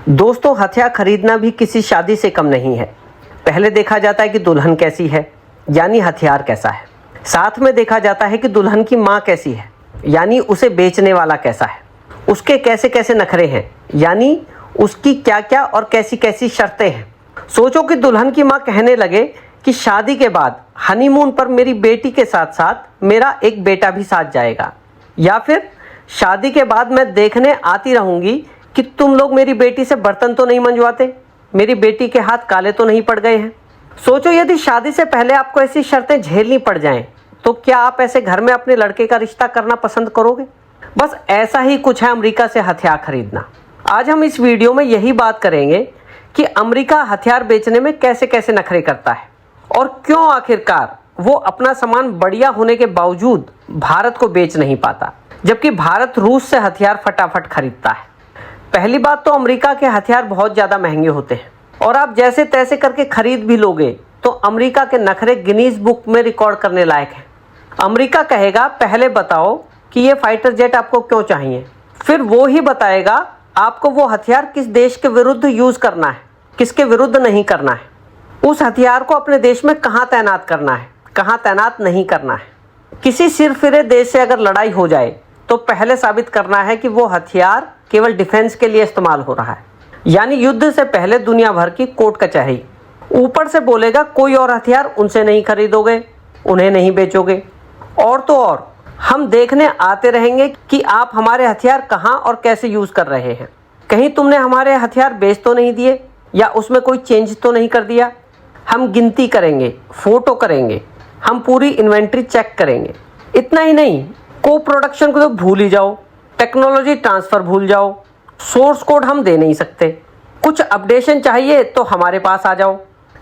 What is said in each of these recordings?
दोस्तों, हथियार खरीदना भी किसी शादी से कम नहीं है। पहले देखा जाता है कि दुल्हन कैसी है, यानी हथियार कैसा है। साथ में देखा जाता है कि दुल्हन की माँ कैसी है, यानी उसे बेचने वाला कैसा है। उसके कैसे कैसे नखरे हैं, यानी उसकी क्या क्या और कैसी कैसी शर्तें हैं। सोचो कि दुल्हन की माँ कहने लगे कि शादी के बाद हनीमून पर मेरी बेटी के साथ साथ मेरा एक बेटा भी साथ जाएगा, या फिर शादी के बाद मैं देखने आती रहूंगी कि तुम लोग मेरी बेटी से बर्तन तो नहीं मंजवाते, मेरी बेटी के हाथ काले तो नहीं पड़ गए हैं। सोचो, यदि शादी से पहले आपको ऐसी शर्तें झेलनी पड़ जाएं, तो क्या आप ऐसे घर में अपने लड़के का रिश्ता करना पसंद करोगे? बस ऐसा ही कुछ है अमेरिका से हथियार खरीदना। आज हम इस वीडियो में यही बात करेंगे कि अमेरिका हथियार बेचने में कैसे कैसे नखरे करता है और क्यों आखिरकार वो अपना सामान बढ़िया होने के बावजूद भारत को बेच नहीं पाता, जबकि भारत रूस से हथियार फटाफट खरीदता है। पहली बात तो अमेरिका के हथियार बहुत ज़्यादा महंगे होते हैं और आप जैसे तैसे करके खरीद भी लोगे तो अमेरिका के नखरे गिनीज बुक में रिकॉर्ड करने लायक हैं। अमेरिका कहेगा, पहले बताओ कि ये फाइटर जेट आपको क्यों चाहिए, फिर वो ही बताएगा आपको वो हथियार किस देश के विरुद्ध यूज़ करना है, किसके विरुद्ध नहीं करना है, उस हथियार को अपने देश में कहाँ तैनात करना है, कहाँ तैनात नहीं करना है। किसी सिरफिरे देश से अगर लड़ाई हो जाए तो पहले साबित करना है कि वो हथियार केवल डिफेंस के लिए इस्तेमाल हो रहा है, यानी युद्ध से पहले दुनिया भर की कोर्ट कचहरी। ऊपर से बोलेगा कोई और हथियार उनसे नहीं खरीदोगे, उन्हें नहीं बेचोगे, और तो और हम देखने आते रहेंगे कि आप हमारे हथियार कहाँ और कैसे यूज़ कर रहे हैं। कहीं तुमने हमारे हथियार बेच तो नहीं दिए या उसमें कोई चेंज तो नहीं कर दिया। हम गिनती करेंगे, फ़ोटो करेंगे, हम पूरी इन्वेंट्री चेक करेंगे। इतना ही नहीं, को प्रोडक्शन को तो भूल ही जाओ, टेक्नोलॉजी ट्रांसफ़र भूल जाओ, सोर्स कोड हम दे नहीं सकते, कुछ अपडेशन चाहिए तो हमारे पास आ जाओ।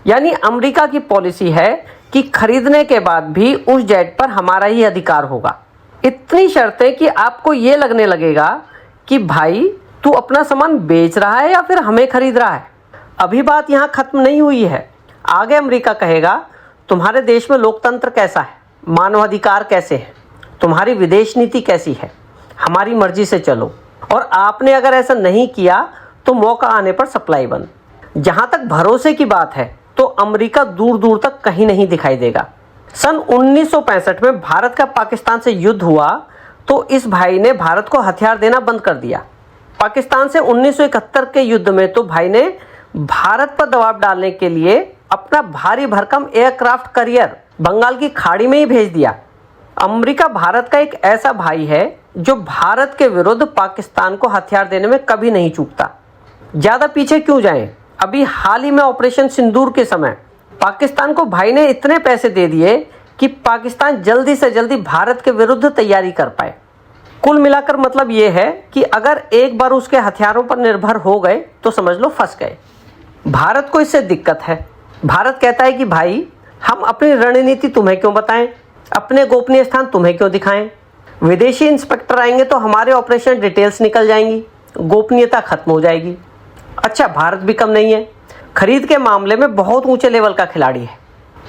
यानी अमेरिका की पॉलिसी है कि खरीदने के बाद भी उस जेट पर हमारा ही अधिकार होगा। इतनी शर्तें कि आपको ये लगने लगेगा कि भाई तू अपना सामान बेच रहा है या फिर हमें खरीद रहा है। अभी बात यहाँ ख़त्म नहीं हुई है। आगे अमेरिका कहेगा, तुम्हारे देश में लोकतंत्र कैसा है, मानवाधिकार कैसे हैं, तुम्हारी विदेश नीति कैसी है, हमारी मर्जी से चलो। और आपने अगर ऐसा नहीं किया तो मौका आने पर सप्लाई बंद। जहाँ तक भरोसे की बात है तो अमेरिका दूर दूर तक कहीं नहीं दिखाई देगा। सन 1965 में भारत का पाकिस्तान से युद्ध हुआ तो इस भाई ने भारत को हथियार देना बंद कर दिया। पाकिस्तान से 1971 के युद्ध में तो भाई ने भारत पर दबाव डालने के लिए अपना भारी भरकम एयरक्राफ्ट कैरियर बंगाल की खाड़ी में ही भेज दिया। अमेरिका भारत का एक ऐसा भाई है जो भारत के विरुद्ध पाकिस्तान को हथियार देने में कभी नहीं चूकता। ज़्यादा पीछे क्यों जाएं, अभी हाल ही में ऑपरेशन सिंदूर के समय पाकिस्तान को भाई ने इतने पैसे दे दिए कि पाकिस्तान जल्दी से जल्दी भारत के विरुद्ध तैयारी कर पाए। कुल मिलाकर मतलब ये है कि अगर एक बार उसके हथियारों पर निर्भर हो गए तो समझ लो फंस गए। भारत को इससे दिक्कत है। भारत कहता है कि भाई हम अपनी रणनीति तुम्हें क्यों बताएं, अपने गोपनीय स्थान तुम्हें क्यों दिखाएं। विदेशी इंस्पेक्टर आएंगे तो हमारे ऑपरेशन डिटेल्स निकल जाएंगी, गोपनीयता खत्म हो जाएगी। अच्छा, भारत भी कम नहीं है, खरीद के मामले में बहुत ऊंचे लेवल का खिलाड़ी है।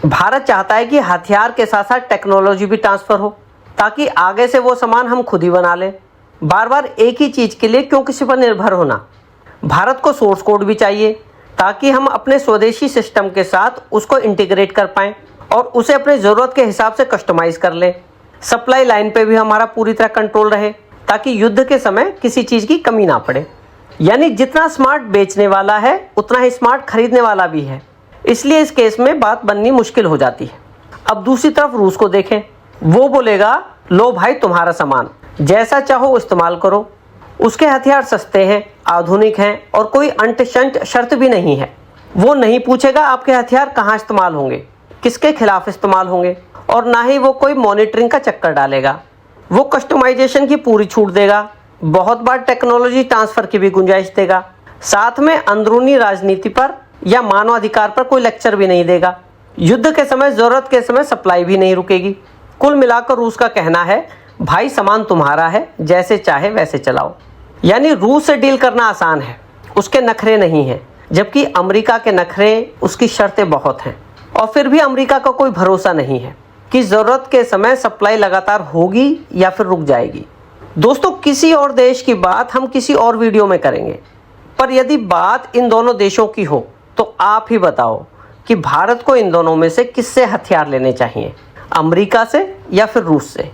भारत चाहता है कि हथियार के साथ साथ टेक्नोलॉजी भी ट्रांसफ़र हो ताकि आगे से वो सामान हम खुद ही बना लें। बार बार एक ही चीज़ के लिए क्यों किसी पर निर्भर होना। भारत को सोर्स कोड भी चाहिए ताकि हम अपने स्वदेशी सिस्टम के साथ उसको इंटीग्रेट कर पाएँ और उसे अपने ज़रूरत के हिसाब से कस्टमाइज़ कर लें। सप्लाई लाइन पे भी हमारा पूरी तरह कंट्रोल रहे ताकि युद्ध के समय किसी चीज़ की कमी ना पड़े। यानी जितना स्मार्ट बेचने वाला है उतना ही स्मार्ट खरीदने वाला भी है, इसलिए इस केस में बात बननी मुश्किल हो जाती है। अब दूसरी तरफ रूस को देखें, वो बोलेगा लो भाई तुम्हारा सामान जैसा चाहो इस्तेमाल करो। उसके हथियार सस्ते हैं, आधुनिक हैं और कोई अंट शंट शर्त भी नहीं है। वो नहीं पूछेगा आपके हथियार कहाँ इस्तेमाल होंगे, किसके खिलाफ इस्तेमाल होंगे, और ना ही वो कोई मॉनिटरिंग का चक्कर डालेगा। वो कस्टमाइजेशन की पूरी छूट देगा, बहुत बार टेक्नोलॉजी ट्रांसफ़र की भी गुंजाइश देगा, साथ में अंदरूनी राजनीति पर या मानवाधिकार पर कोई लेक्चर भी नहीं देगा। युद्ध के समय ज़रूरत के समय सप्लाई भी नहीं रुकेगी। कुल मिलाकर रूस का कहना है भाई सामान तुम्हारा है, जैसे चाहे वैसे चलाओ। यानी रूस से डील करना आसान है, उसके नखरे नहीं हैं, जबकि अमेरिका के नखरे, उसकी शर्तें बहुत हैं। और फिर भी अमेरिका का कोई भरोसा नहीं है कि ज़रूरत के समय सप्लाई लगातार होगी या फिर रुक जाएगी। दोस्तों, किसी और देश की बात हम किसी और वीडियो में करेंगे। पर यदि बात इन दोनों देशों की हो तो आप ही बताओ कि भारत को इन दोनों में से किससे हथियार लेने चाहिए, अमेरिका से या फिर रूस से।